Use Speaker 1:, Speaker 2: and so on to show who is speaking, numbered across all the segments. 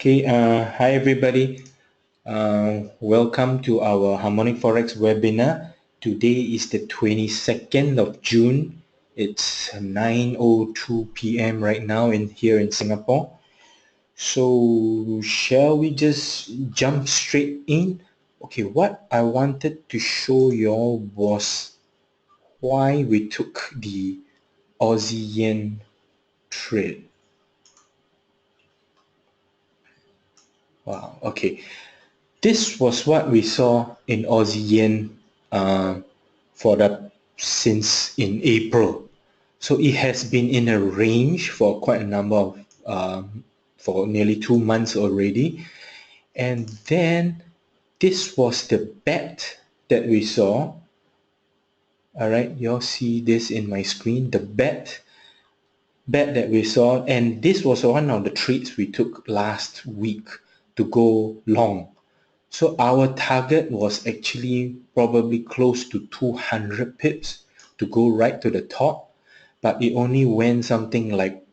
Speaker 1: Okay, hi everybody. Welcome to our HarmonicForex webinar. Today is the 22nd of June. It's 9:02 p.m. right now here in Singapore. So shall we just jump straight in? Okay, what I wanted to show you all was why we took the Aussie yen trade. Wow, okay. This was what we saw in Aussie yen for the since in April. So it has been in a range for quite a number of for nearly 2 months already. And then this was the bet that we saw. All right, you all see this in my screen. The bet that we saw, and this was one of the trades we took last week to go long. So our target was actually probably close to 200 pips to go right to the top, but it only went something like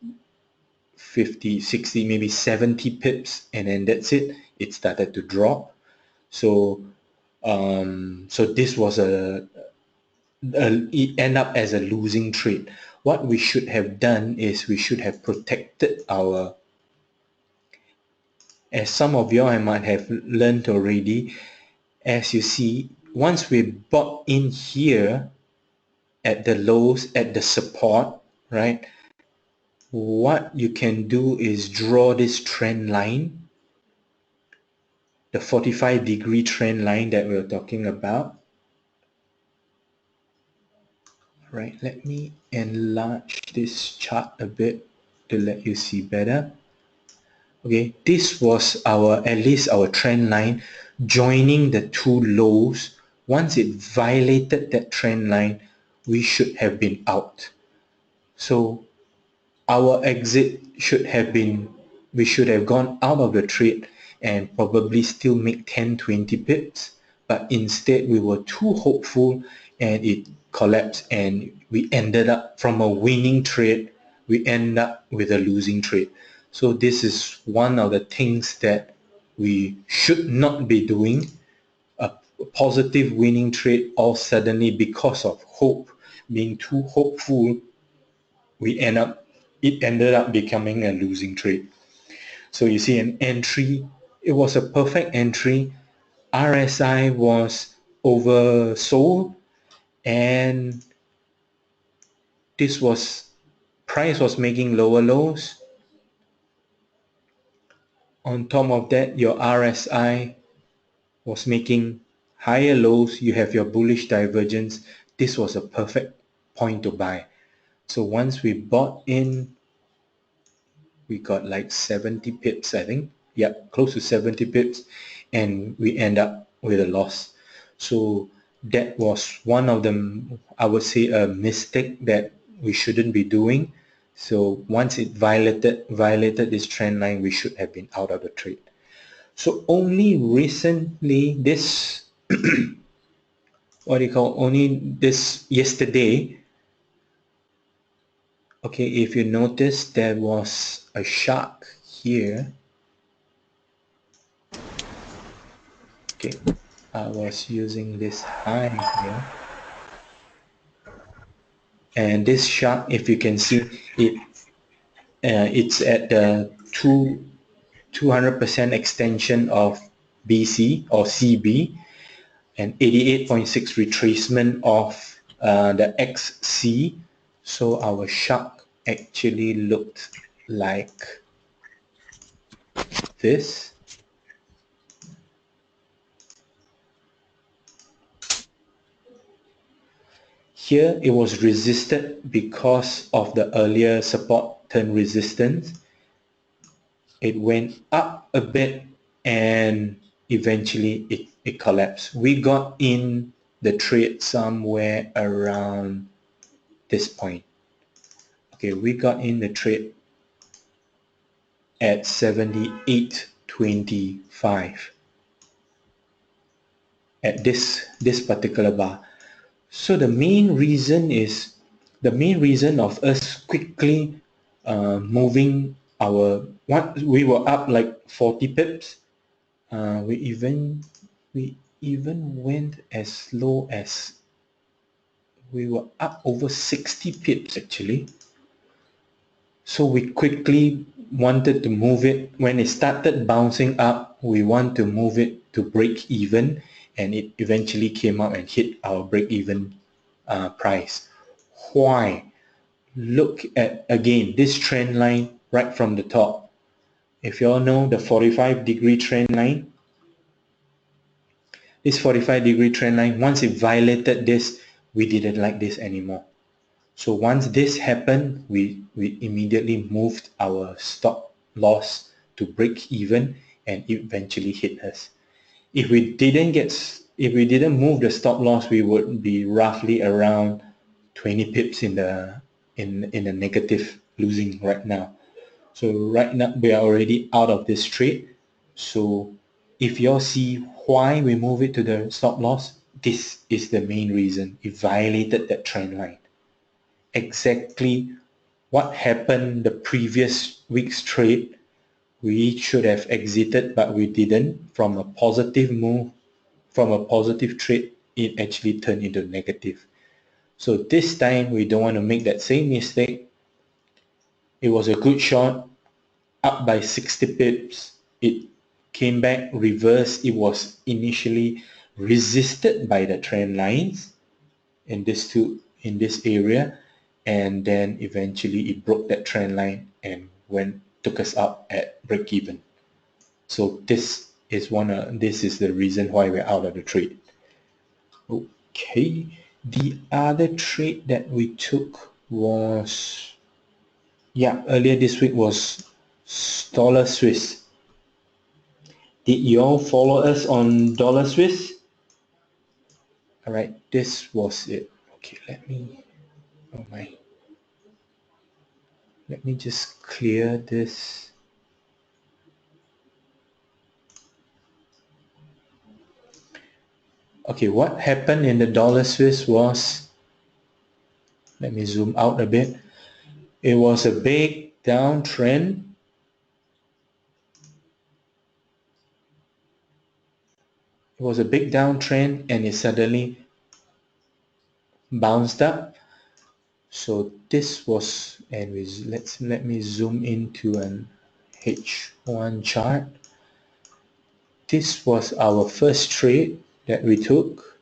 Speaker 1: 50, 60, maybe 70 pips, and then that's it. It started to drop. So so this was it ended up as a losing trade. What we should have done is we should have protected our, as some of you all might have learned already, as you see, once we bought in here at the lows, at the support, right, what you can do is draw this trend line, the 45-degree trend line that we're talking about. Right, let me enlarge this chart a bit to let you see better. Okay, this was at least our trend line joining the two lows. Once it violated that trend line, we should have been out. So our exit should have been, we should have gone out of the trade and probably still make 10-20 pips, but instead we were too hopeful and it collapsed, and we ended up from a winning trade, we end up with a losing trade. So this is one of the things that we should not be doing. A positive winning trade all suddenly, because of hope, being too hopeful, it ended up becoming a losing trade. So you see an entry, it was a perfect entry. RSI was oversold, and this was, price was making lower lows. On top of that, your RSI was making higher lows. You have your bullish divergence. This was a perfect point to buy. So once we bought in, we got like 70 pips, I think. Yeah, close to 70 pips, and we end up with a loss. So that was one of them, I would say, a mistake that we shouldn't be doing. So once it violated this trend line, we should have been out of the trade. So only recently, this what do you call, only this yesterday, okay, if you notice, there was a shark here. Okay, I was using this high here, and this shark, if you can see it, it's at the 200% extension of BC or CB, and 88.6 retracement of the XC. So our shark actually looked like this. Here it was resisted because of the earlier support turn resistance. It went up a bit and eventually it collapsed. We got in the trade somewhere around this point. Okay, we got in the trade at 78.25 at this particular bar. So the main reason of us quickly moving we were up like 40 pips. We even went as low as we were up over 60 pips actually. So we quickly wanted to move it. When it started bouncing up, we want to move it to break even, and it eventually came up and hit our break even price. Why? Look at again this trend line right from the top. If you all know the 45-degree trend line, this 45-degree trend line, once it violated this, we didn't like this anymore. So once this happened, we immediately moved our stop loss to break even and eventually hit us. If we didn't move the stop loss, we would be roughly around 20 pips in the negative losing right now. So right now we are already out of this trade. So if you all see why we move it to the stop loss, this is the main reason. It violated that trend line. Exactly what happened the previous week's trade. We should have exited, but we didn't. From a positive move, from a positive trade, it actually turned into negative. So this time we don't want to make that same mistake. It was a good shot, up by 60 pips. It came back, reversed. It was initially resisted by the trend lines in this area, and then eventually it broke that trend line and took us up at break even. So this is the reason why we're out of the trade. Okay, the other trade that we took was, yeah, earlier this week was dollar Swiss. Did you all follow us on dollar Swiss? All right, this was it. Okay, oh my, let me just clear this. Okay, what happened in the dollar Swiss was, let me zoom out a bit. It was a big downtrend. It was a big downtrend and it suddenly bounced up. So this was, and let me zoom into an H1 chart. This was our first trade that we took.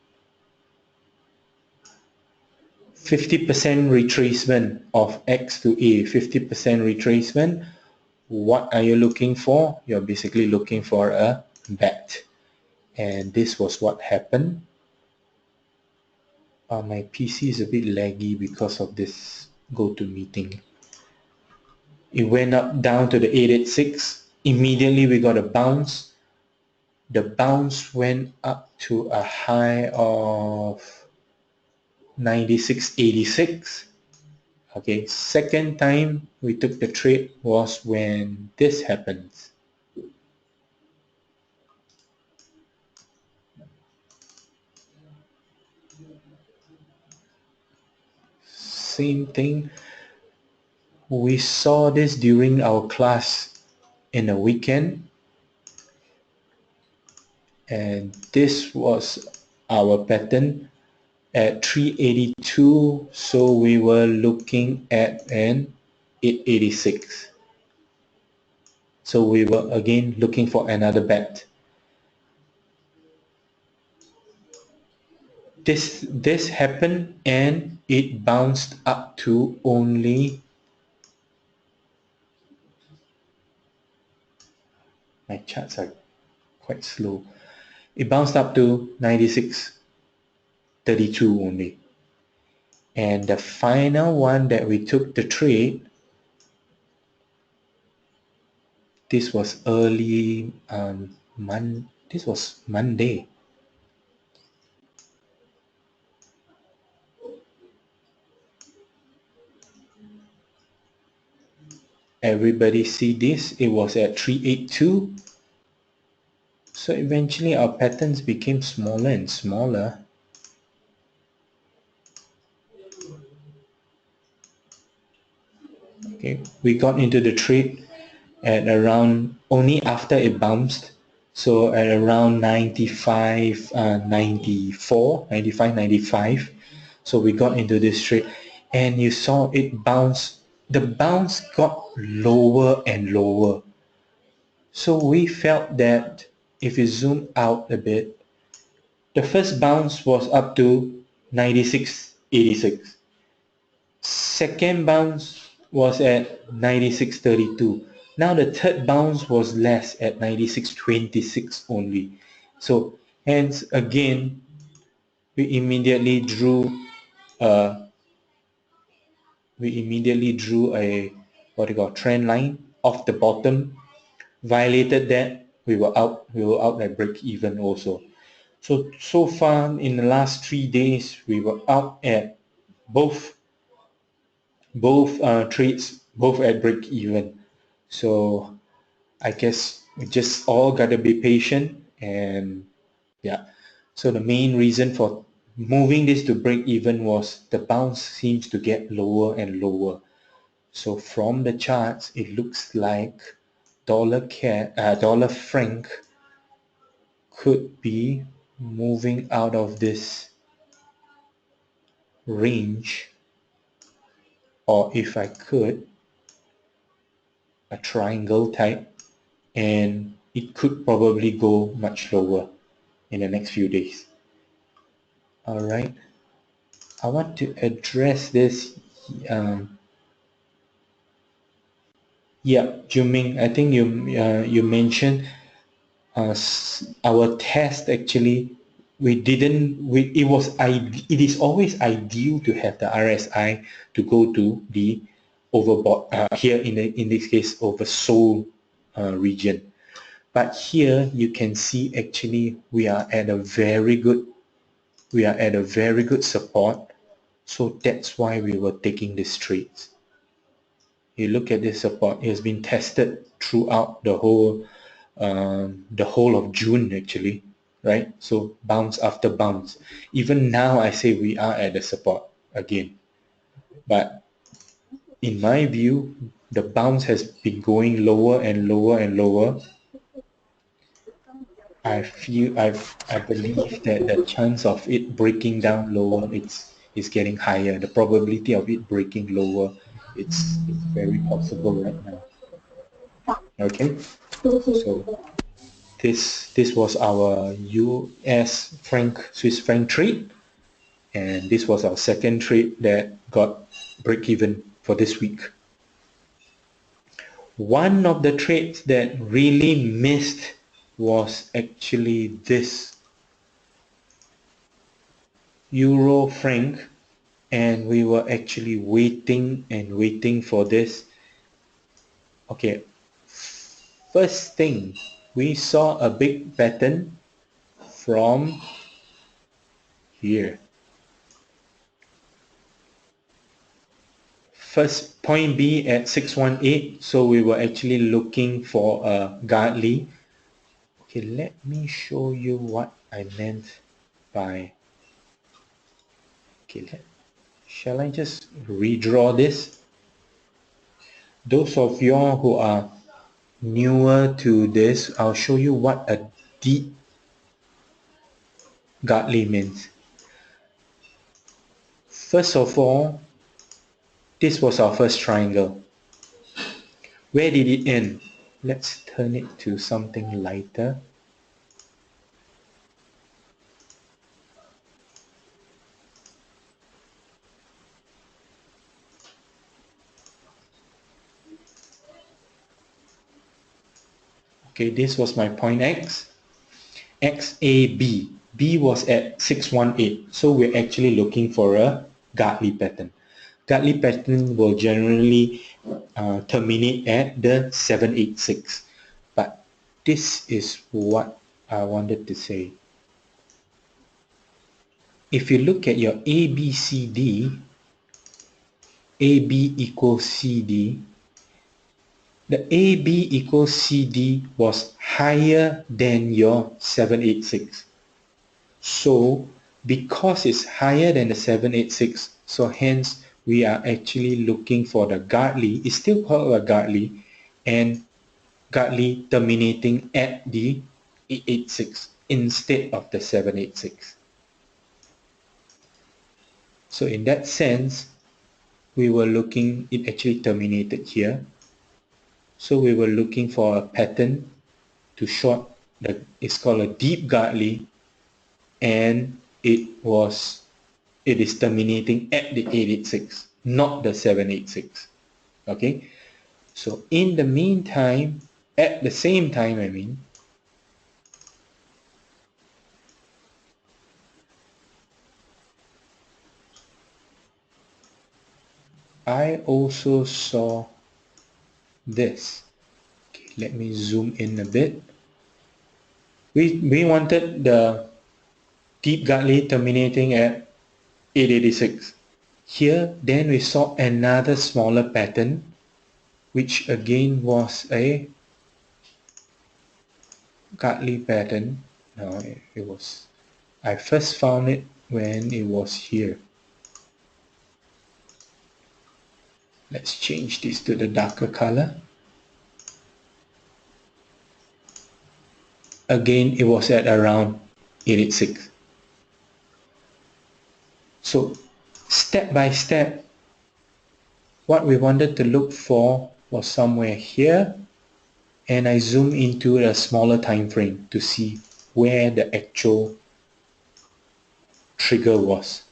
Speaker 1: 50% retracement of X to A, 50% retracement. What are you looking for? You're basically looking for a bet. And this was what happened. My PC is a bit laggy because of this GoToMeeting. It went up down to the 886. Immediately we got a bounce. The bounce went up to a high of 96.86. Okay, second time we took the trade was when this happens. Same thing. We saw this during our class in a weekend, and this was our pattern at 382, so we were looking at an 886. So we were again looking for another bet. This happened and it bounced up to only, my charts are quite slow. It bounced up to 96.32 only. And the final one that we took the trade, this was early this was Monday. Everybody see this? It was at 382. So eventually our patterns became smaller and smaller. Okay, we got into the trade at around only after it bounced. So at around 95, 94, 95, 95. So we got into this trade and you saw it bounce. The bounce got lower and lower. So we felt that if you zoom out a bit, the first bounce was up to 96.86. Second bounce was at 96.32. Now the third bounce was less at 96.26 only. So hence again we immediately drew uh, a what do you call trend line off the bottom. Violated that, we were out at break even also. So far in the last 3 days we were out at both trades, both at break even. So I guess we just all gotta be patient. And yeah, so the main reason for moving this to break even was the bounce seems to get lower and lower. So from the charts it looks like dollar franc could be moving out of this range, or if I could, a triangle type, and it could probably go much lower in the next few days. All right, I want to address this. Um, yeah, Juming, I think you mentioned our test actually. It is always ideal to have the RSI to go to the overbought here in this case oversold region. But here you can see actually we are at a very good support. So that's why we were taking these trades. You look at this support, it has been tested throughout the whole of June actually, right? So bounce after bounce. Even now I say we are at the support again. But in my view, the bounce has been going lower and lower and lower. I believe that the chance of it breaking down lower is getting higher. The probability of it breaking lower, it's very possible right now. Okay, so this was our US franc Swiss franc trade, and this was our second trade that got break even for this week. One of the trades that really missed was actually this Euro franc, and we were actually waiting and waiting for this. Okay, first thing, we saw a big pattern from here. First point B at 618, so we were actually looking for a godly. Okay, let me show you what I meant by, shall I just redraw this? Those of y'all who are newer to this, I'll show you what a deep godly means. First of all, this was our first triangle. Where did it end? Let's turn it to something lighter. Okay, this was my point X. XAB. B was at 618. So we're actually looking for a godly pattern. Godly pattern will generally terminate at the 786. But this is what I wanted to say. If you look at your ABCD, AB equals CD, the AB equals CD was higher than your 786. So because it's higher than the 786, so hence we are actually looking for the godly. It's still called a godly, and Gartley terminating at the 886 instead of the 786. So in that sense, we were looking, it actually terminated here. So we were looking for a pattern to short, it's called a deep Gartley, and it is terminating at the 886, not the 786. Okay, so in the meantime, at the same time, I also saw this. Okay, let me zoom in a bit. We wanted the deep Gartley terminating at 886. Here, then we saw another smaller pattern, which again was a Gartley pattern. No, it was, I first found it when it was here. Let's change this to the darker color. Again, it was at around 886. So step by step, what we wanted to look for was somewhere here, and I zoom into a smaller time frame to see where the actual trigger was.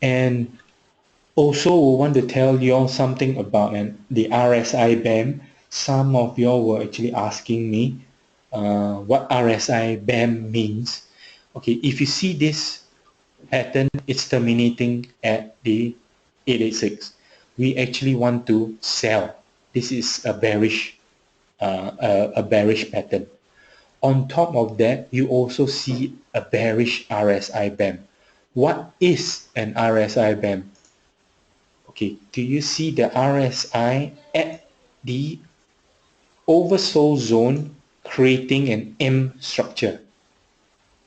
Speaker 1: And also we want to tell you all something about the RSI band. Some of you all were actually asking me what RSI band means. Okay, if you see this pattern, it's terminating at the 886. We actually want to sell. This is a bearish pattern. On top of that, you also see a bearish RSI band. What is an RSI band? Okay, do you see the RSI at the oversold zone creating an M structure?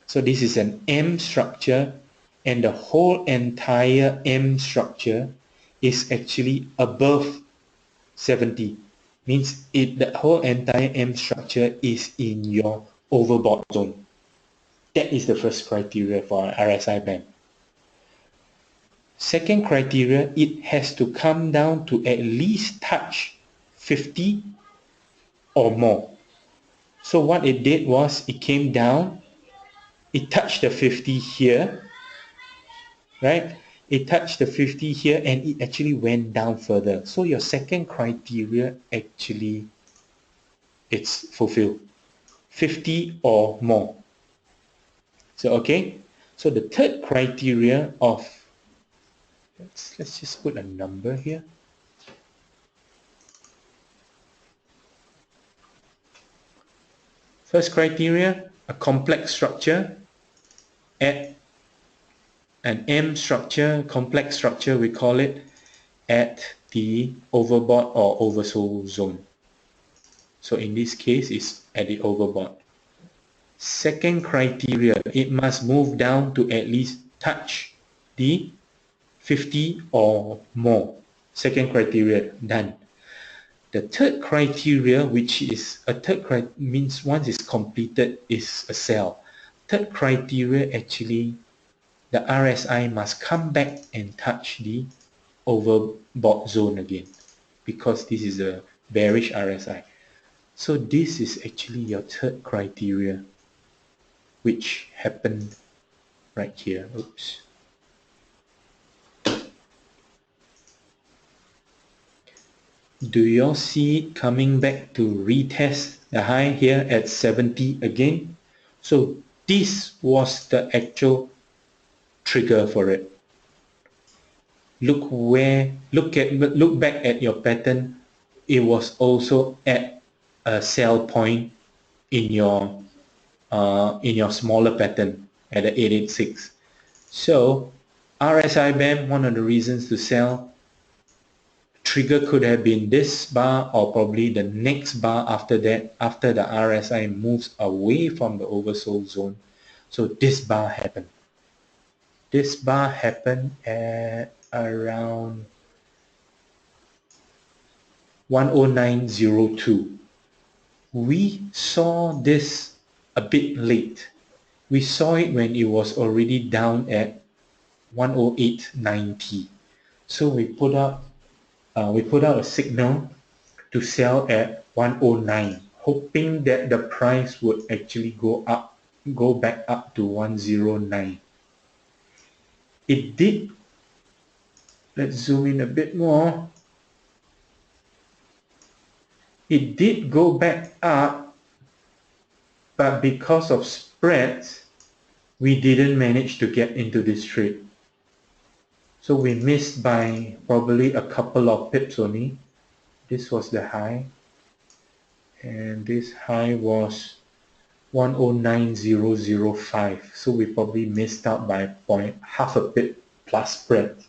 Speaker 1: So this is an M structure, and the whole entire M structure is actually above 70. Means the whole entire M structure is in your overbought zone. That is the first criteria for an RSI band. Second criteria, it has to come down to at least touch 50 or more. So what it did was it came down, it touched the 50 here, right? It touched the 50 here, and it actually went down further. So your second criteria actually, it's fulfilled. 50 or more. So okay, so the third criteria of, let's just put a number here. First criteria, a complex structure at an M structure, complex structure we call it, at the overbought or oversold zone. So in this case, it's at the overbought. Second criteria, it must move down to at least touch the 50 or more. Second criteria, done. The third criteria, which is a means once it's completed, is a sell. Third criteria, actually, the RSI must come back and touch the overbought zone again, because this is a bearish RSI. So this is actually your third criteria, which happened right here. Oops. Do you all see it coming back to retest the high here at 70 again? So this was the actual trigger for it. Look back at your pattern. It was also at a sell point in your smaller pattern at the 886. So RSI band, one of the reasons to sell. Trigger could have been this bar, or probably the next bar after that, after the RSI moves away from the oversold zone. So this bar happened. This bar happened at around 109.02. We saw this a bit late. We saw it when it was already down at 108.90. So we put out a signal to sell at 109, hoping that the price would actually go back up to 109. It did. Let's zoom in a bit more. It did go back up, but because of spreads, we didn't manage to get into this trade. So we missed by probably a couple of pips only. This was the high, and this high was 109.005. So we probably missed out by half a pip plus spread.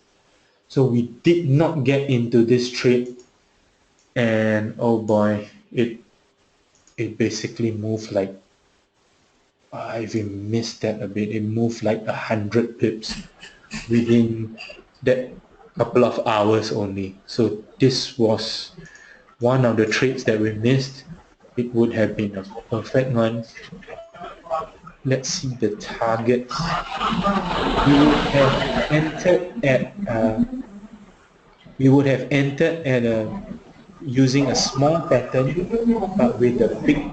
Speaker 1: So we did not get into this trade, and oh boy, it basically moved like, I even missed that a bit. It moved like 100 pips within that couple of hours only. So this was one of the trades that we missed. It would have been a perfect one. Let's see the targets. We would have entered at using a small pattern, but with a big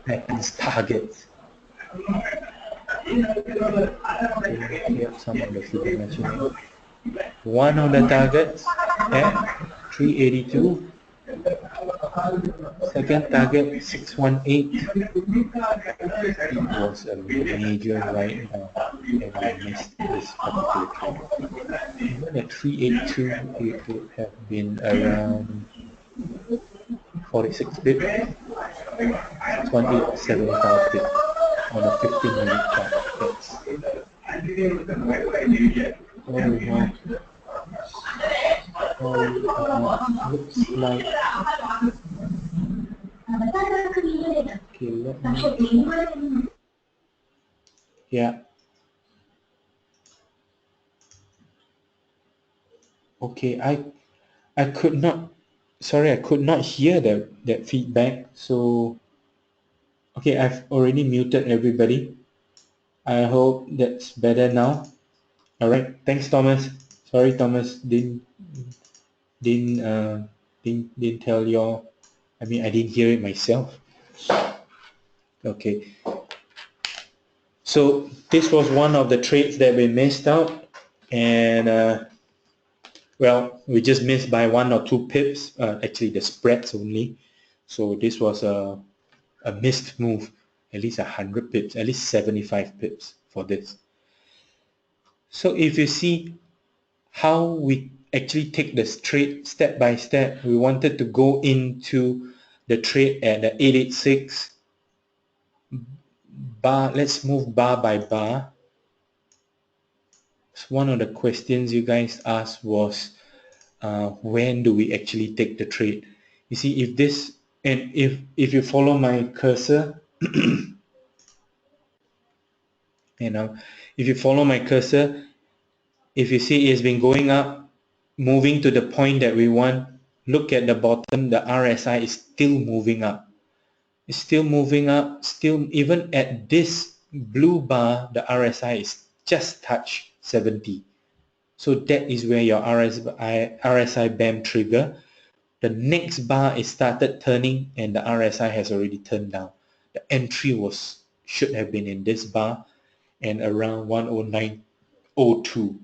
Speaker 1: pattern's target. Here some of the Fibonacci. One of the targets at 382. Second target 618. It was a major write down, and I missed this particular trade. Even at 382, it would have been around 46 pips. 618.75 pips on a 15-minute chart. Looks like, okay, let me, yeah, okay, I could not, sorry, I could not hear that feedback. So okay, I've already muted everybody. I hope that's better now. All right, thanks, Thomas. Sorry, Thomas, didn't tell y'all. I mean, I didn't hear it myself. Okay, so this was one of the trades that we missed out, and well, we just missed by 1 or 2 pips. Actually, the spreads only. So this was a missed move. At least 100 pips, at least 75 pips for this. So if you see how we actually take this trade step by step, we wanted to go into the trade at the 886 bar. Let's move bar by bar. So one of the questions you guys asked was, when do we actually take the trade? You see, if this, and if you follow my cursor, if you follow my cursor, if you see it's been going up, moving to the point that we want, look at the bottom, the RSI is still moving up. It's still moving up, still even at this blue bar, the RSI is just touched 70. So that is where your RSI BAM trigger. The next bar is started turning and the RSI has already turned down. The entry should have been in this bar and around 109.02.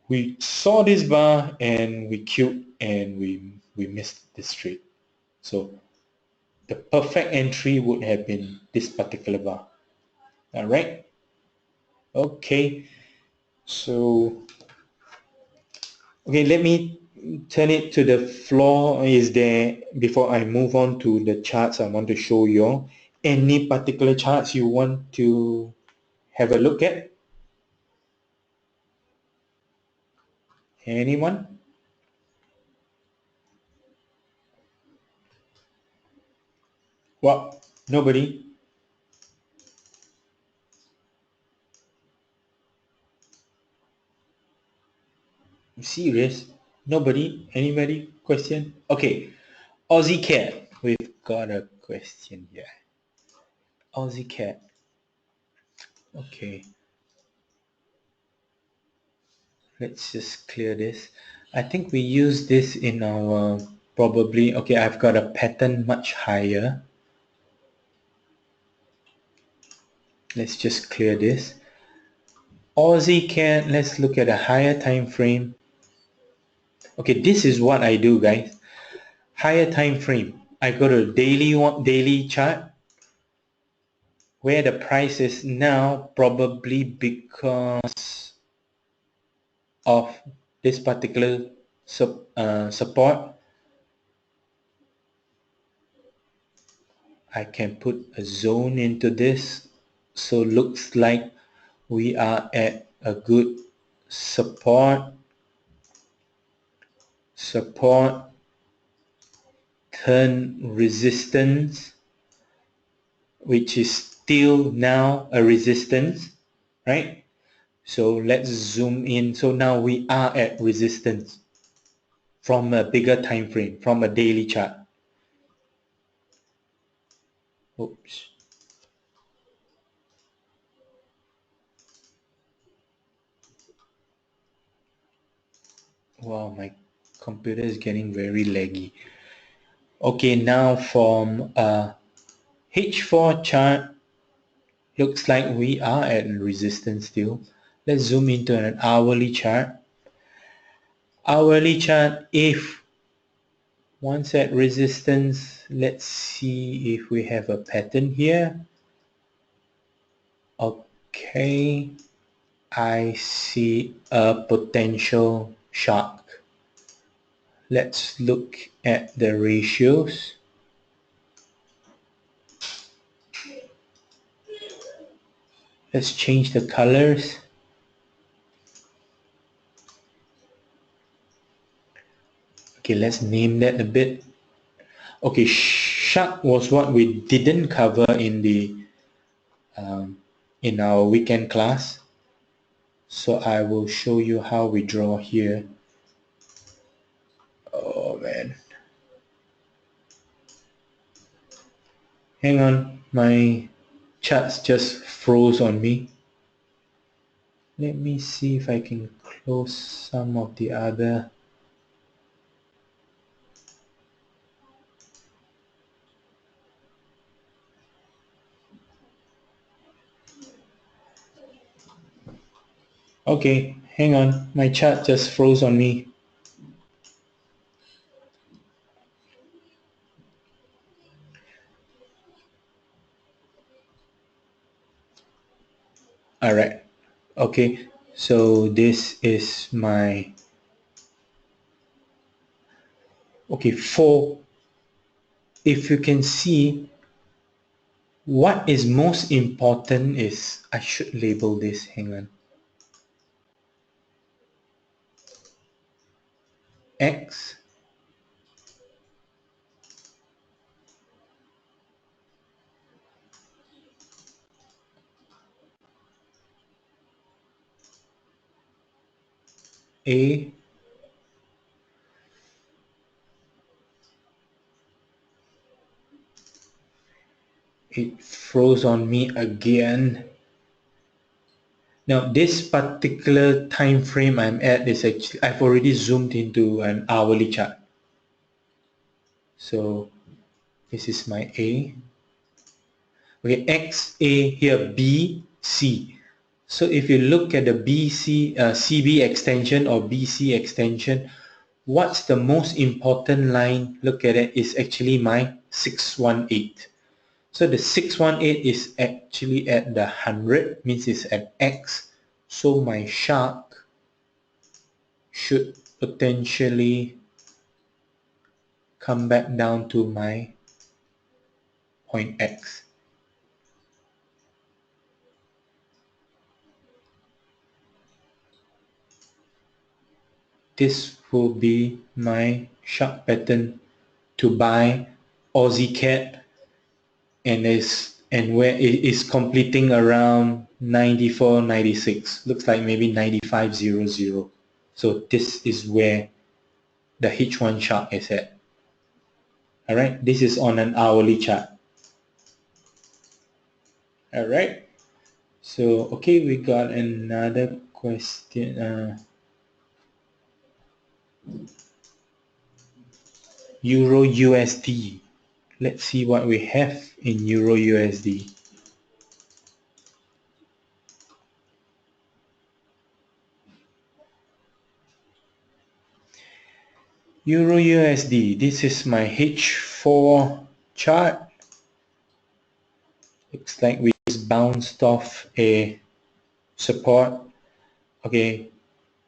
Speaker 1: We saw this bar and we queued and we missed this trade. So the perfect entry would have been this particular bar. All right. Okay. So, okay, let me turn it to the floor. Is there, before I move on to the charts I want to show you, any particular charts you want to have a look at? Anyone? What? Nobody? I'm serious? Nobody? Anybody? Question? Okay. Aussie cat. We've got a question here. Aussie cat. Okay. Let's just clear this. I think we use this in our probably. Okay, I've got a pattern much higher. Let's just clear this. Aussie cat. Let's look at a higher time frame. Okay, this is what I do, guys. Higher time frame. I go to daily chart where the price is now, probably because of this particular support. I can put a zone into this, so looks like we are at a good support turn resistance, which is still now a resistance, right? So let's zoom in. So now we are at resistance from a bigger time frame, from a daily chart. Oops. Wow, my computer is getting very laggy. Okay, now from a H4 chart, looks like we are at resistance still. Let's zoom into an hourly chart. Hourly chart, if once at resistance, let's see if we have a pattern here. Okay, I see a potential shark. Let's look at the ratios. Let's change the colors. Okay, let's name that a bit. Okay, shark was what we didn't cover in the in our weekend class. So I will show you how we draw here. Oh man. Hang on, my charts just froze on me. Let me see if I can close some of the other. Okay, hang on, my chart just froze on me. Alright, okay, so this is my, okay, if you can see, what is most important is, I should label this, hang on. X, A, it froze on me again. Now this particular time frame I'm at is actually, I've already zoomed into an hourly chart. So this is my A. Okay, X, A, here B, C. So if you look at the BC, CB extension or BC extension, what's the most important line? Look at it, is actually my 618. So the 618 is actually at the 100, means it's at X. So my shark should potentially come back down to my point X. This will be my shark pattern to buy Aussie cat, and where it is completing around 94.96. Looks like maybe 95.00. So this is where the H1 chart is at. Alright, this is on an hourly chart. Alright, so okay, we got another question. Euro USD. Let's see what we have in Euro USD. Euro USD, this is my H4 chart. Looks like we just bounced off a support. Okay,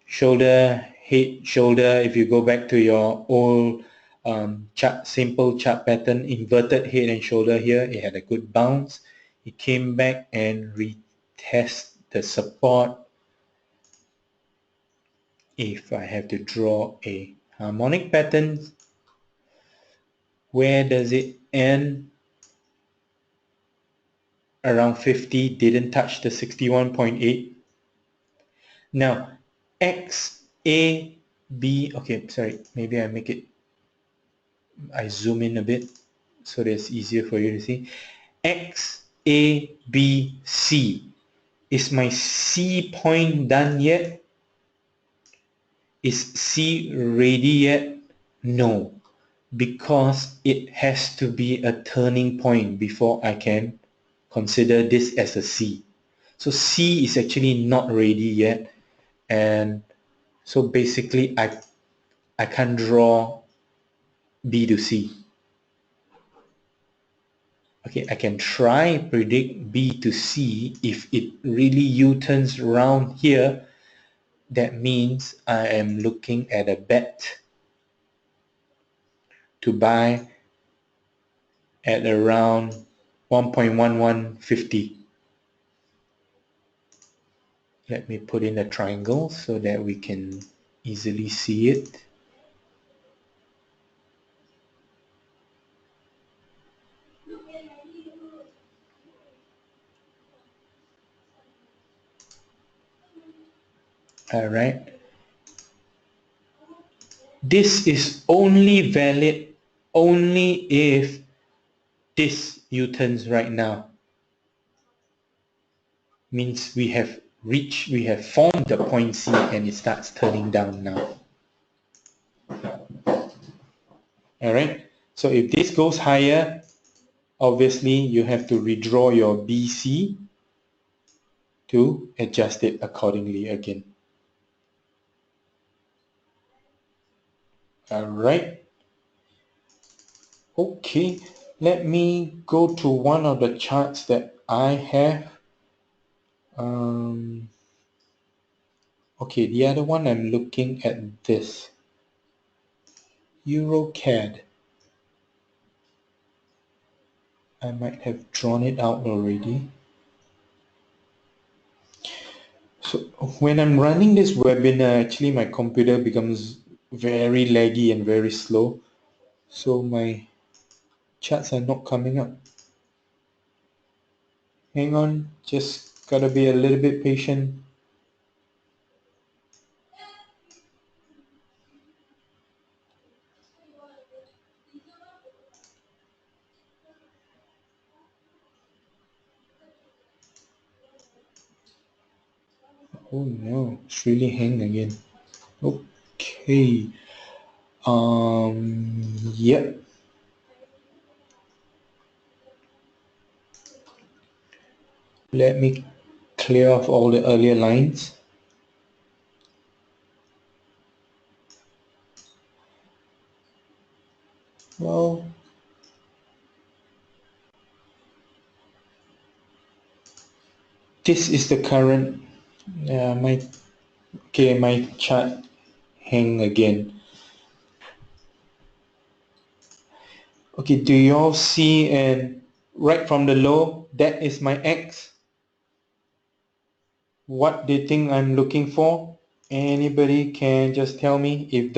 Speaker 1: shoulder, head, shoulder. If you go back to your old chart, simple chart pattern, inverted head and shoulder here, it had a good bounce. It came back and retest the support. If I have to draw a harmonic pattern, where does it end? Around 50, didn't touch the 61.8. Now, X, A, B, okay, sorry, maybe I zoom in a bit so that it's easier for you to see. X, A, B, C. Is my C point done yet? Is C ready yet? No, because it has to be a turning point before I can consider this as a C. So C is actually not ready yet, and so basically I can't draw B to C. Okay, I can try predict B to C. If it really U-turns around here, that means I am looking at a bet to buy at around 1.1150. Let me put in a triangle so that we can easily see it. All right. This is only valid only if this U-turns right now. Means we have formed the point C and it starts turning down now. Alright, so if this goes higher, obviously you have to redraw your BC to adjust it accordingly again. Alright, okay, let me go to one of the charts that I have. Okay, the other one I'm looking at this EuroCAD. I might have drawn it out already. So when I'm running this webinar, actually my computer becomes very laggy and very slow. So my charts are not coming up. Hang on, just gotta be a little bit patient. Oh no, it's really hanging again. Okay. Yep. Let me clear off all the earlier lines. Well, this is the current, my chart hang again. Okay, do you all see, and right from the low, that is my X. What do you think I'm looking for? Anybody can just tell me if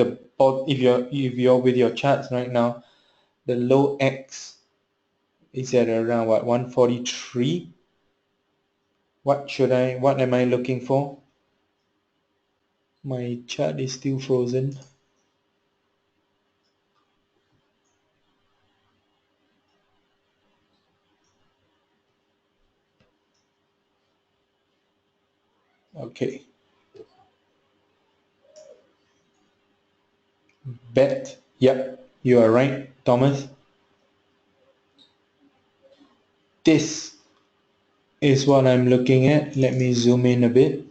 Speaker 1: you're with your charts right now, the low X is at around what, 143? What am I looking for? My chart is still frozen. Okay. Bet. Yep, you are right, Thomas. This is what I'm looking at. Let me zoom in a bit.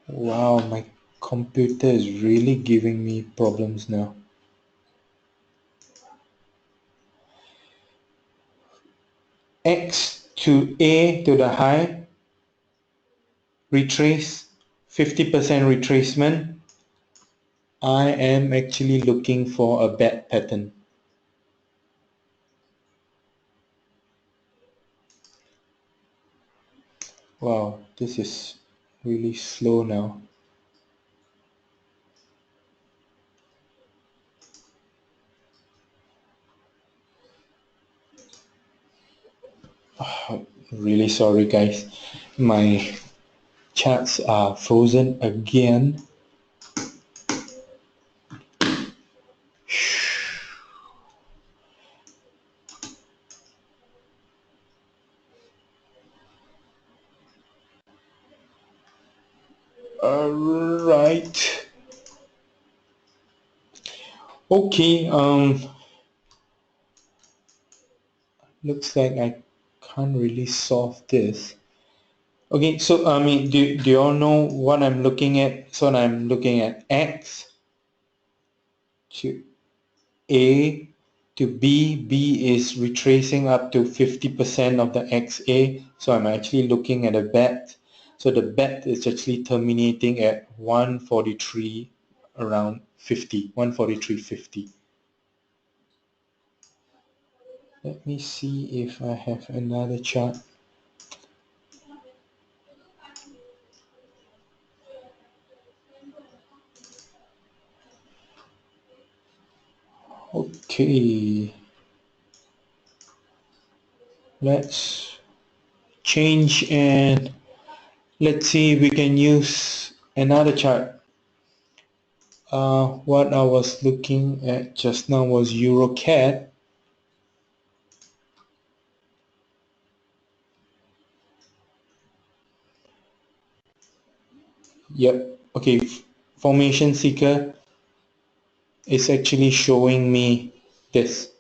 Speaker 1: Wow, my computer is really giving me problems now. X to A to the high, retrace, 50% retracement. I am actually looking for a bad pattern. Wow, this is really slow now. Really sorry guys. My charts are frozen again. Alright. Okay, looks like I can't really solve this. Okay, so I mean, do you all know what I'm looking at? So I'm looking at X to A to B. B is retracing up to 50% of the XA. So I'm actually looking at a bet. So the bet is actually terminating at 143 around 50, 143.50. Let me see if I have another chart. Okay, let's change and let's see if we can use another chart. What I was looking at just now was EuroCAD. Yep. Okay. Formation Seeker is actually showing me this.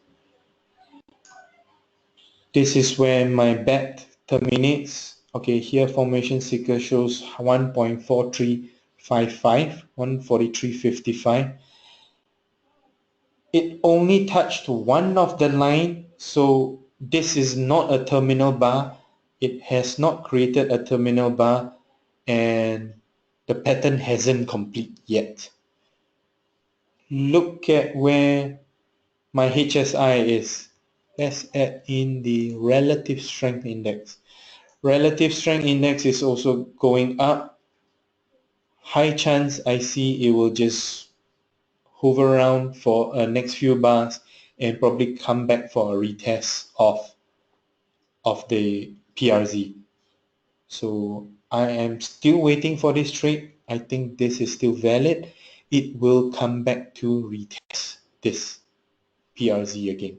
Speaker 1: This is where my bet terminates. Okay, here Formation Seeker shows 1.4355, 143.55. It only touched one of the line, so this is not a terminal bar. It has not created a terminal bar, and the pattern hasn't complete yet. Look at where my HSI is. Let's add in the relative strength index. Relative strength index is also going up. High chance I see it will just hover around for a next few bars and probably come back for a retest of the PRZ. So I am still waiting for this trade. I think this is still valid. It will come back to retest this PRZ again.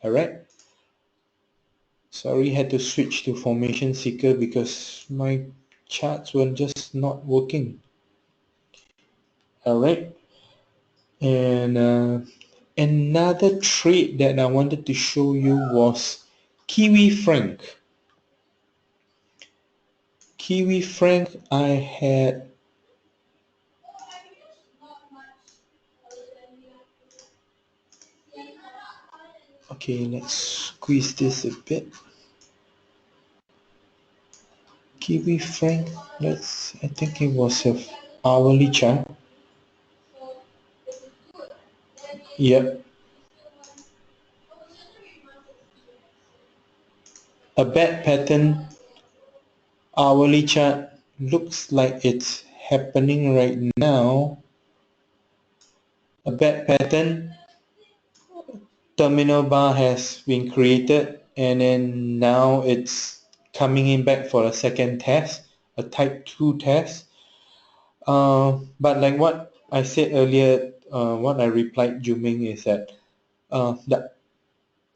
Speaker 1: Alright. Sorry, had to switch to Formation Seeker because my charts were just not working. Alright. And another trade that I wanted to show you was Kiwi Franc. Kiwi Franc, I had okay, let's squeeze this a bit. Kiwi Franc, I think it was a hourly chart. Yep. A bad pattern hourly chart looks like it's happening right now. A bad pattern terminal bar has been created, and then now it's coming in back for a second test, a type 2 test. But like what I said earlier, what I replied Juming is that the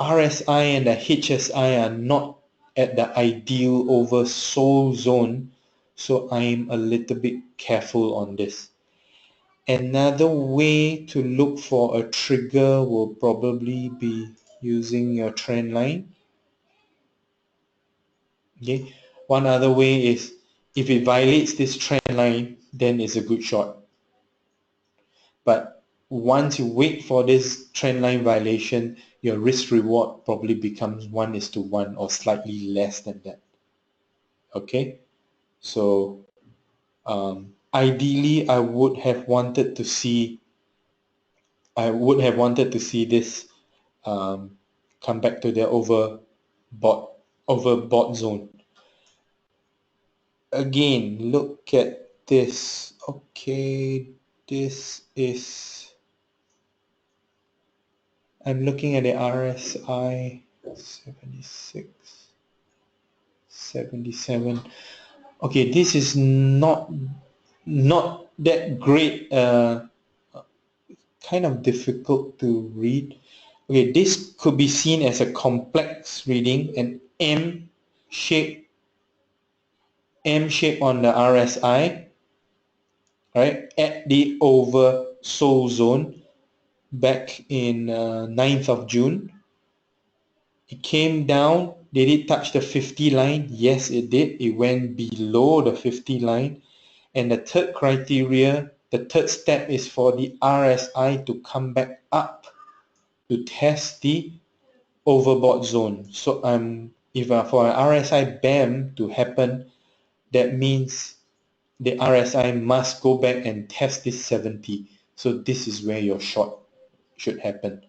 Speaker 1: RSI and the HSI are not at the ideal oversold zone, so I'm a little bit careful on this. Another way to look for a trigger will probably be using your trend line. Okay. One other way is if it violates this trend line, then it's a good shot. But once you wait for this trend line violation, your risk reward probably becomes 1:1 or slightly less than that. Okay. So ideally, I would have wanted to see this come back to the overbought zone. Again, look at this. Okay, this is, I'm looking at the RSI 76, 77. Okay, this is not that great. Kind of difficult to read. Okay, this could be seen as a complex reading, an shape M shape on the RSI, right, at the oversold zone back in 9th of June. It came down. Did it touch the 50 line? Yes, it did. It went below the 50 line. And the third criteria, the third step is for the RSI to come back up to test the overbought zone. So if for an RSI BAM to happen, that means the RSI must go back and test this 70. So this is where your short should happen.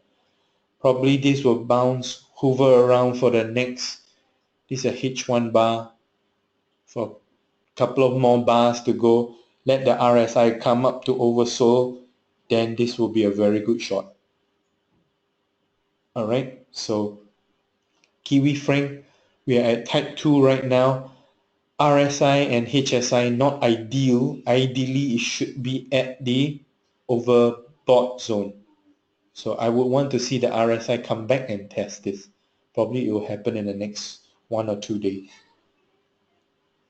Speaker 1: Probably this will bounce, hover around for the next, this is a H1 bar, for a couple of more bars to go. Let the RSI come up to oversold, then this will be a very good shot. Alright, so Kiwi franc, we are at type 2 right now. RSI and HSI not ideal. Ideally, it should be at the overbought zone. So I would want to see the RSI come back and test this. Probably it will happen in the next 1 or 2 days.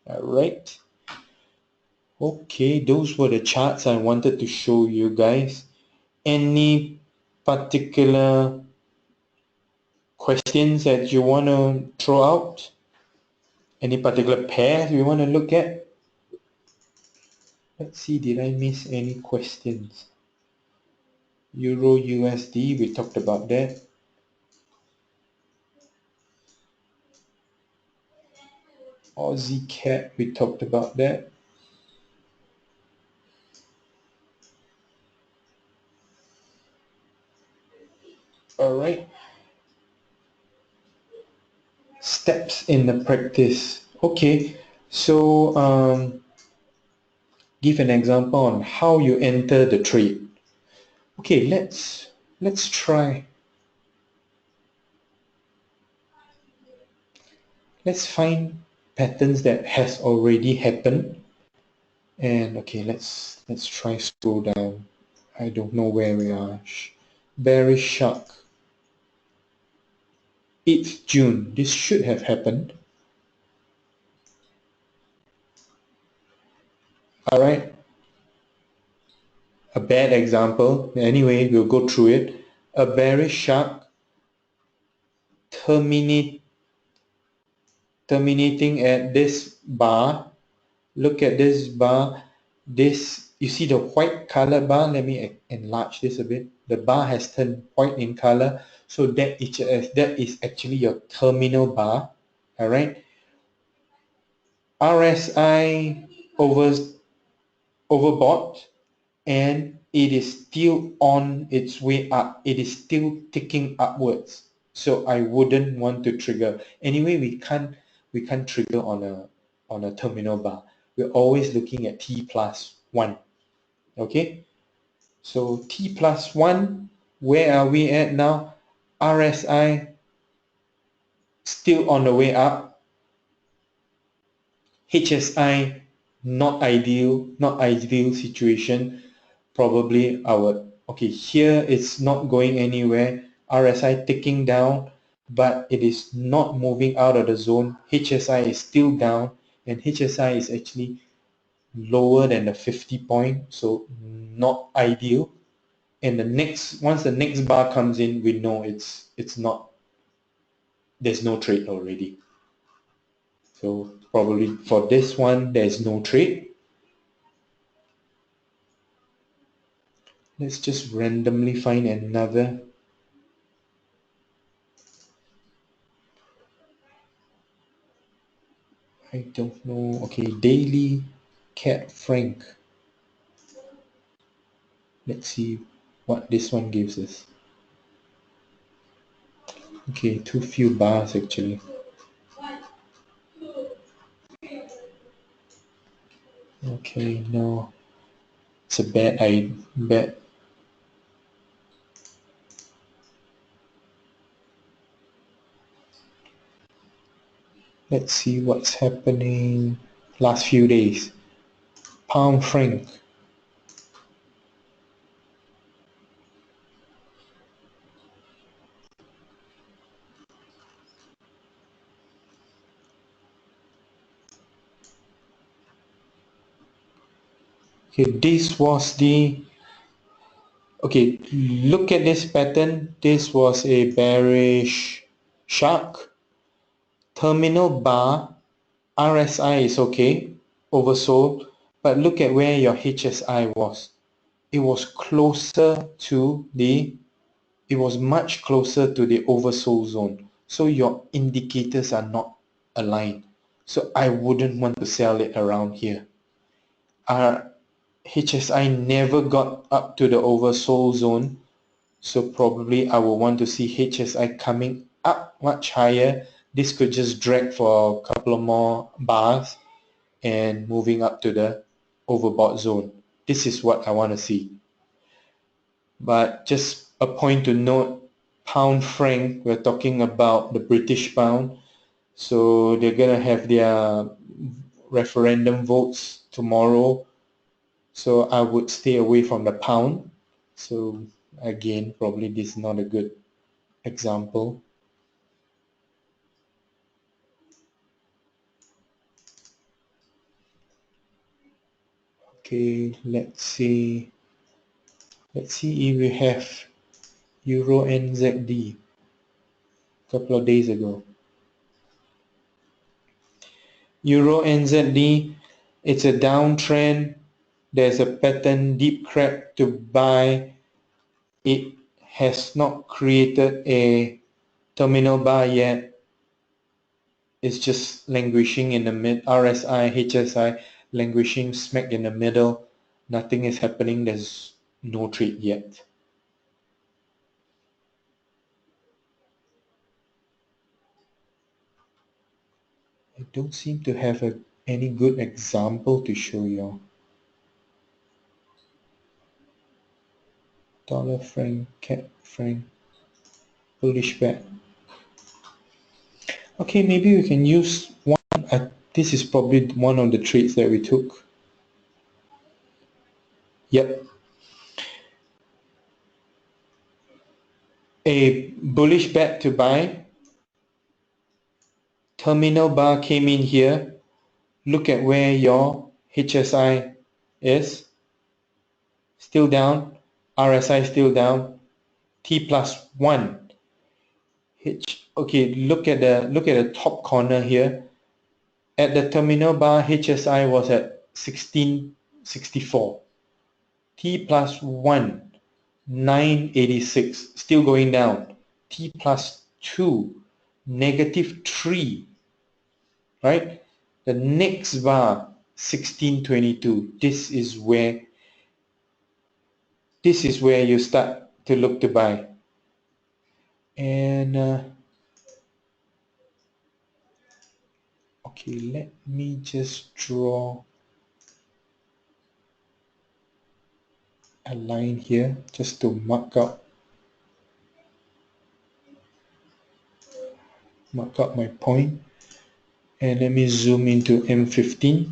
Speaker 1: Alright. Okay, those were the charts I wanted to show you guys. Any particular questions that you want to throw out? Any particular pairs you want to look at? Let's see, did I miss any questions? Euro USD, we talked about that. Aussie CAD, we talked about that. Alright. Steps in the practice. Okay, so give an example on how you enter the trade. Okay, let's try. Let's find patterns that has already happened. And okay, let's try scroll down. I don't know where we are. Bearish shark. 8th June. This should have happened. Alright. A bad example. Anyway, we'll go through it. A bearish shark terminating at this bar. Look at this bar. This, you see the white color bar? Let me enlarge this a bit. The bar has turned white in color. So that is actually your terminal bar. Alright. RSI overbought, and it is still on its way up. It is still ticking upwards. So I wouldn't want to trigger. Anyway, we can't trigger on a terminal bar. We're always looking at T plus 1. Okay? So T plus 1, where are we at now? RSI still on the way up. HSI not ideal situation. Probably okay, here it's not going anywhere. RSI ticking down. but it is not moving out of the zone. HSI is still down, and HSI is actually lower than the 50 point, so not ideal. And once the next bar comes in, we know it's not, there's no trade already. So probably for this one, there's no trade. Let's just randomly find another. I don't know. Okay, daily cat frank. Let's see what this one gives us. Okay, too few bars actually. Okay, no. It's a bad. Let's see what's happening last few days. Pound franc. Okay, this was the, okay, look at this pattern. This was a bearish shark. Terminal bar, RSI is okay, oversold, but look at where your HSI was. It was closer to the, it was much closer to the oversold zone. So your indicators are not aligned. So I wouldn't want to sell it around here. Our HSI never got up to the oversold zone. So probably I will want to see HSI coming up much higher. This could just drag for a couple of more bars and moving up to the overbought zone. This is what I want to see. But just a point to note, pound franc, we're talking about the British pound. So they're going to have their referendum votes tomorrow. So I would stay away from the pound. So again, probably this is not a good example. Okay, let's see. Let's see if we have Euro NZD a couple of days ago. Euro NZD, it's a downtrend. There's a pattern deep crack to buy. It has not created a terminal bar yet. It's just languishing in the mid. RSI, HSI languishing smack in the middle. Nothing is happening. There's no trade yet. I don't seem to have any good example to show you. Dollar franc, cat franc, bullish bet. Okay, maybe we can use one. This is probably one of the trades that we took. Yep. A bullish bet to buy. Terminal bar came in here. Look at where your HSI is. Still down. RSI still down. T plus 1. Okay, look at the top corner here. At the terminal bar, HSI was at 1664. T plus 1, 986, still going down. T plus 2, negative 3, right? The next bar, 1622. This is where you start to look to buy. And okay, let me just draw a line here just to mark up my point. And let me zoom into M15.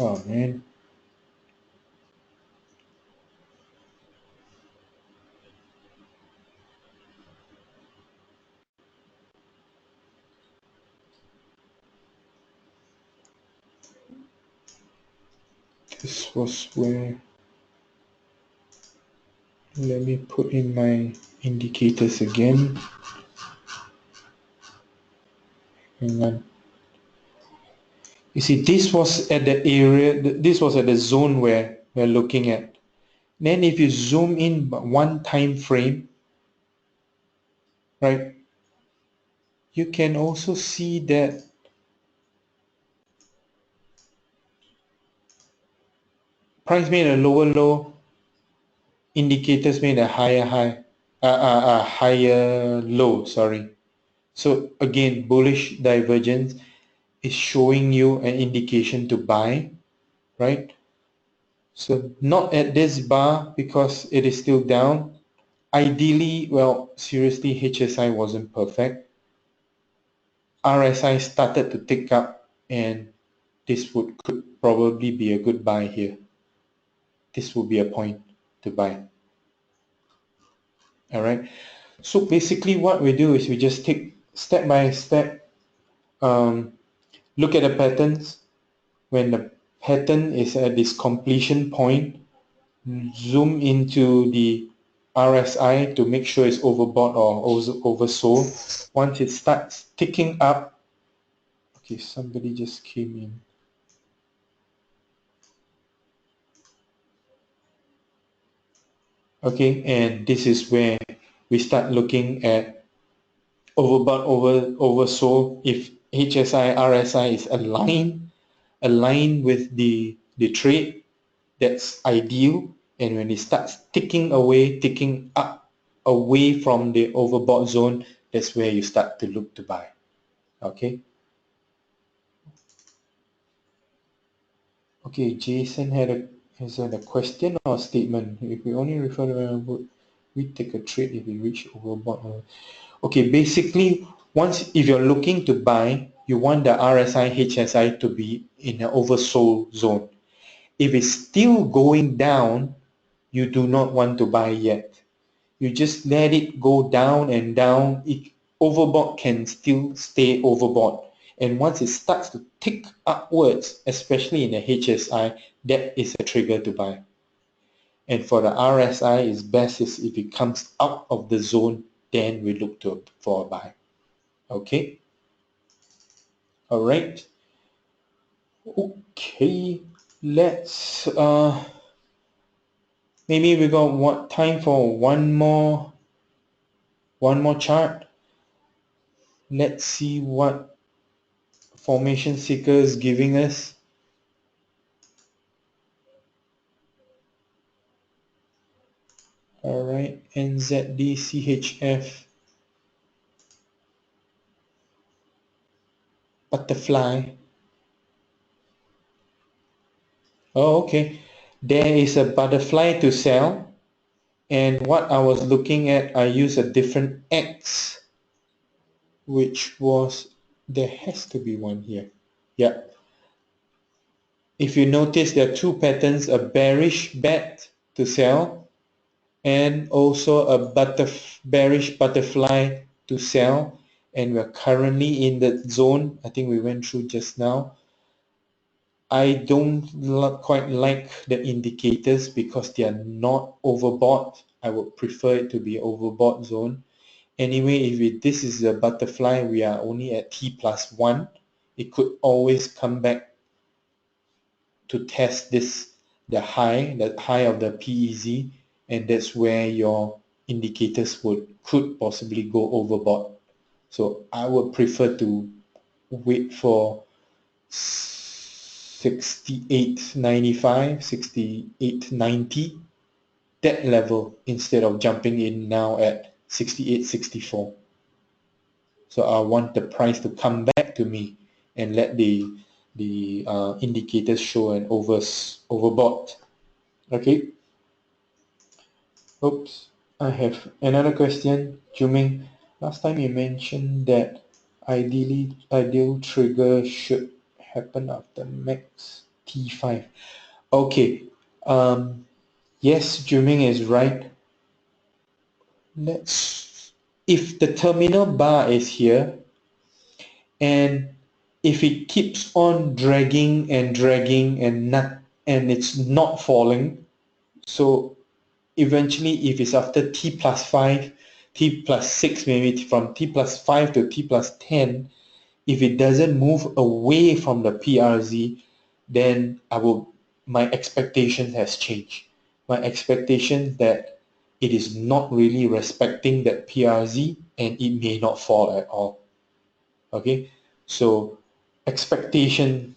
Speaker 1: Oh man, This was where, let me put in my indicators again. Hang on. You see, this was at the area, this was at the zone where we're looking at. Then if you zoom in one time frame, right, you can also see that price made a lower low, indicators made a higher high, higher low, sorry. So again, bullish divergence is showing you an indication to buy, right? So not at this bar because it is still down. Ideally, well, seriously, HSI wasn't perfect. RSI started to tick up, and this could probably be a good buy here. This would be a point to buy. All right. So basically, what we do is we just take step by step, look at the patterns. When the pattern is at this completion point, zoom into the RSI to make sure it's overbought or oversold. Once it starts ticking up, okay, somebody just came in. Okay, and this is where we start looking at overbought, oversold. If HSI, RSI is aligned with the trade, that's ideal. And when it starts ticking away, ticking up away from the overbought zone, that's where you start to look to buy. Okay. Okay, Jason has had a question or a statement. If we only refer to would we take a trade if we reach overbought? Okay, basically, if you're looking to buy, you want the RSI, HSI to be in an oversold zone. If it's still going down, you do not want to buy yet. You just let it go down and down. Overbought can still stay overbought. And once it starts to tick upwards, especially in the HSI, that is a trigger to buy. And for the RSI, it's best is if it comes out of the zone, then we look for a buy. Okay. All right. Okay. Let's maybe we got time for one more chart. Let's see what formation seeker is giving us. All right, NZDCHF butterfly. Oh, okay. There is a butterfly to sell, and what I was looking at, I used a different X, which was, there has to be one here. Yeah. If you notice, there are two patterns, a bearish bat to sell and also a bearish butterfly to sell, and we're currently in the zone I think we went through just now. I don't quite like the indicators because they are not overbought. I would prefer it to be overbought zone. Anyway, this is a butterfly, we are only at T+1. It could always come back to test the high of the PEZ, and that's where your indicators could possibly go overbought. So I would prefer to wait for 68.95, 68.90, that level, instead of jumping in now at 68.64. So I want the price to come back to me and let the indicators show an overbought. Okay. Oops. I have another question. Juming, last time you mentioned that ideal trigger should happen after max T5. Okay. Yes, Juming is right. If the terminal bar is here, and if it keeps on dragging and and it's not falling. So eventually, if it's after t plus 5, t plus 6, maybe from t plus 5 to t plus 10, if it doesn't move away from the PRZ, then my expectation has changed. My expectation that it is not really respecting that PRZ and it may not fall at all. Okay, so expectations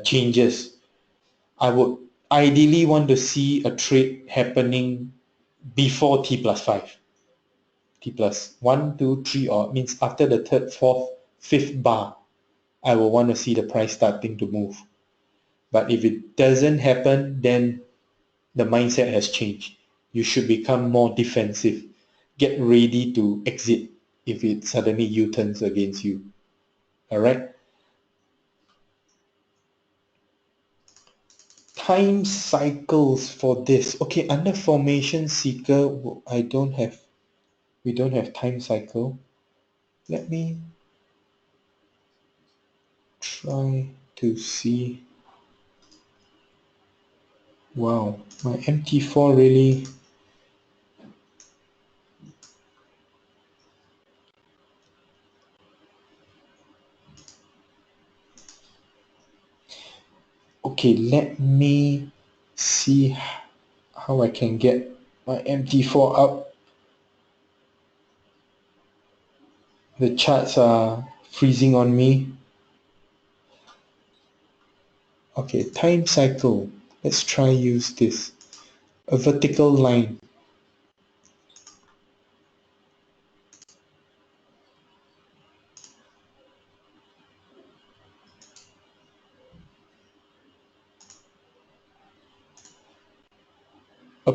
Speaker 1: changes. I would ideally want to see a trade happening before t plus 5, t plus 1, 2, 3, or means after the third, fourth, fifth bar. I will want to see the price starting to move. But if it doesn't happen, then the mindset has changed. You should become more defensive. Get ready to exit if it suddenly U-turns against you. All right. Time cycles for this. Okay, under formation seeker, we don't have time cycle. Let me try to see. Wow, my MT4 really. Okay, let me see how I can get my MT4 up. The charts are freezing on me. Okay, time cycle. Let's try use this. A vertical line. A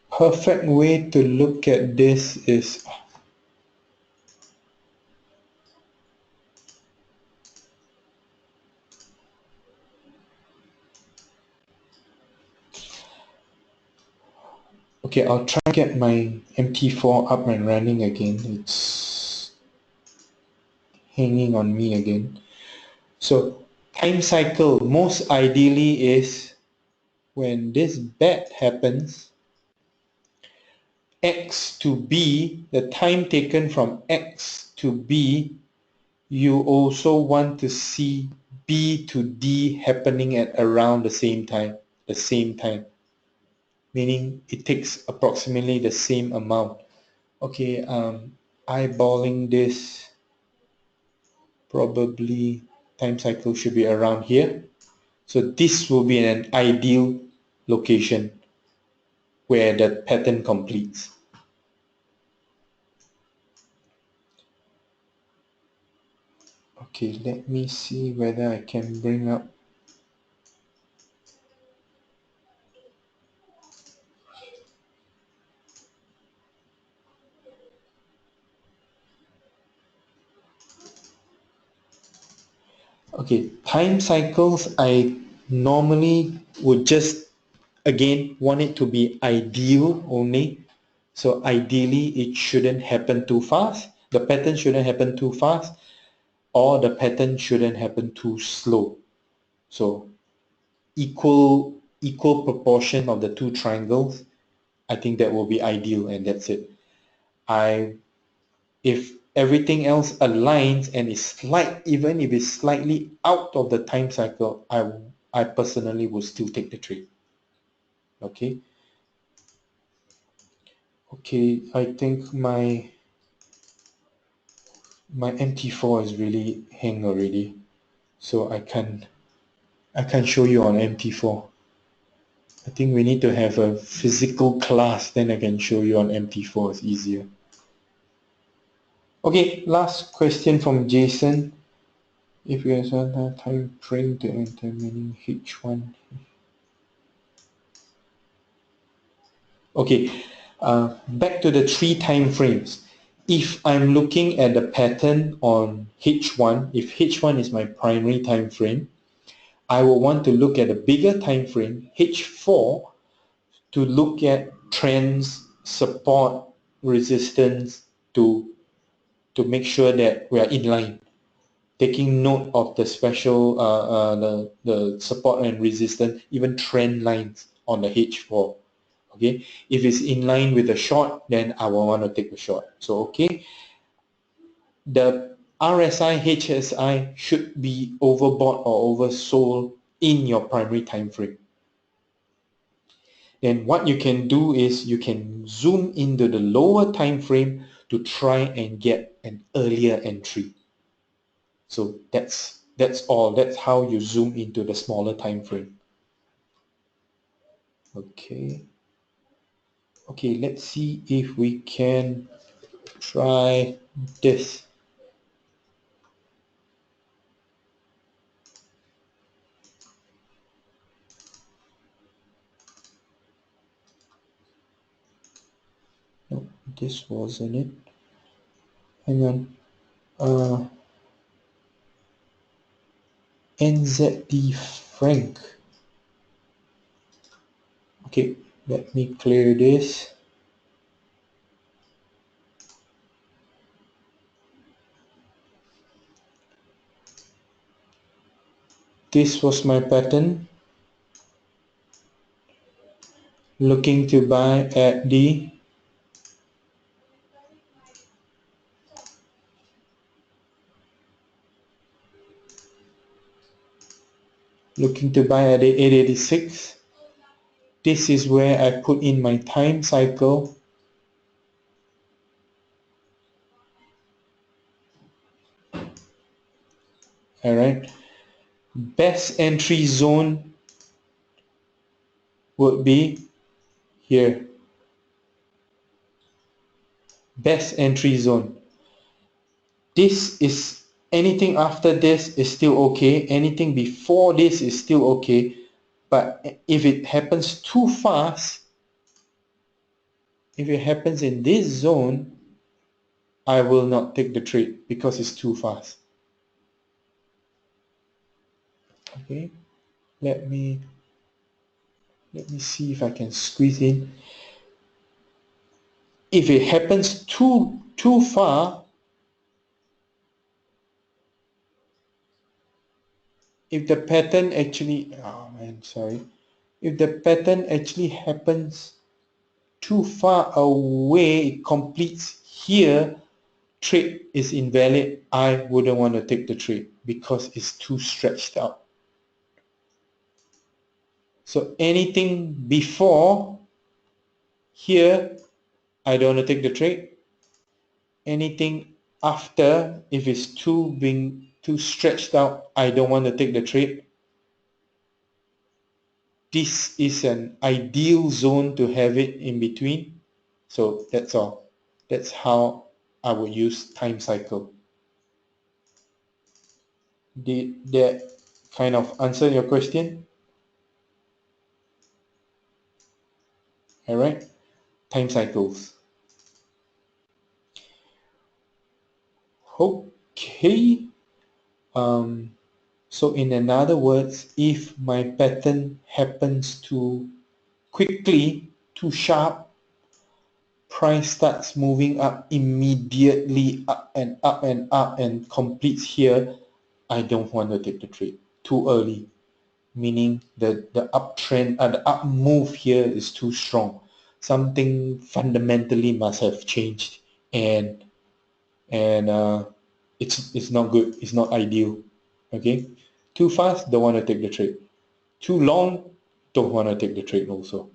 Speaker 1: perfect way to look at this is okay, I'll try to get my MT4 up and running again. It's hanging on me again. So time cycle most ideally is when this bet happens, X to B, the time taken from X to B, you also want to see B to D happening at around the same time, meaning it takes approximately the same amount. Okay, eyeballing this, probably time cycle should be around here. So this will be an ideal location where the pattern completes. Okay, let me see whether I can bring up. Okay, time cycles, I normally would just, again, want it to be ideal only. So ideally, it shouldn't happen too fast. The pattern shouldn't happen too fast, or the pattern shouldn't happen too slow. So equal proportion of the two triangles, I think that will be ideal, and that's it. If everything else aligns and is even if it's slightly out of the time cycle, I personally will still take the trade. Okay. Okay, I think my MT4 is really hang already, so I can't show you on MT4. I think we need to have a physical class, then I can show you on MT4. It's easier. Okay, last question from Jason. If you have a time frame to enter, meaning H1. Okay, back to the 3 time frames. If I'm looking at the pattern on H1, if H1 is my primary time frame, I will want to look at a bigger time frame, H4, to look at trends, support, resistance, to make sure that we are in line. taking note of the special the support and resistance, even trend lines on the H4. Okay, if it's in line with the short, then I will want to take the short. So okay, the RSI, HSI should be overbought or oversold in your primary time frame. Then what you can do is you can zoom into the lower time frame to try and get an earlier entry. So that's all. That's how you zoom into the smaller time frame. Okay. Okay, let's see if we can try this. No, this wasn't it. Hang on. NZD franc. Okay, let me clear this. This was my pattern. Looking to buy at the looking to buy at the 886. This is where I put in my time cycle. Alright. Best entry zone would be here. Best entry zone. This is anything after this is still okay. Anything before this is still okay. But if it happens too fast, if it happens in this zone, I will not take the trade because it's too fast. Okay, let me see if I can squeeze in. If it happens too far, if the pattern actually, oh man, sorry, if the pattern actually happens too far away, it completes here, trade is invalid. I wouldn't want to take the trade because it's too stretched out. So anything before here, I don't want to take the trade. Anything after, if it's too stretched out, I don't want to take the trade. This is an ideal zone to have it in between. So that's all. That's how I would use time cycle. Did that kind of answer your question? All right, time cycles. Okay. So in other words, if my pattern happens to quickly, too sharp, price starts moving up immediately, up and up and up, and completes here, I don't want to take the trade too early, meaning the uptrend, the up move here is too strong. Something fundamentally must have changed, and it's not good. It's not ideal. Okay, too fast, don't want to take the trade. Too long, don't want to take the trade also.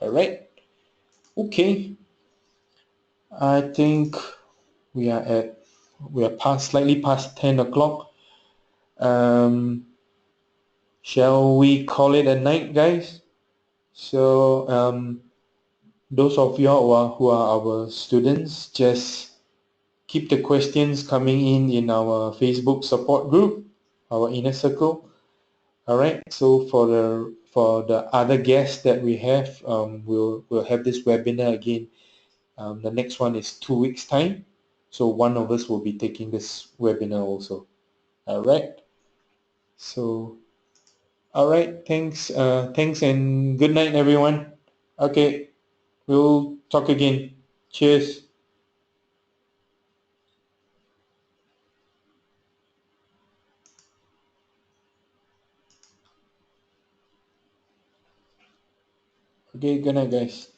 Speaker 1: All right. Okay. I think we are past slightly past 10 o'clock. Shall we call it a night, guys? So those of you who are our students, just keep the questions coming in our Facebook support group, our inner circle. All right. So for the other guests that we have, we'll have this webinar again. The next one is 2 weeks time. So one of us will be taking this webinar also. All right. So, all right. Thanks and good night, everyone. Okay. We'll talk again. Cheers. Okay, good night, guys.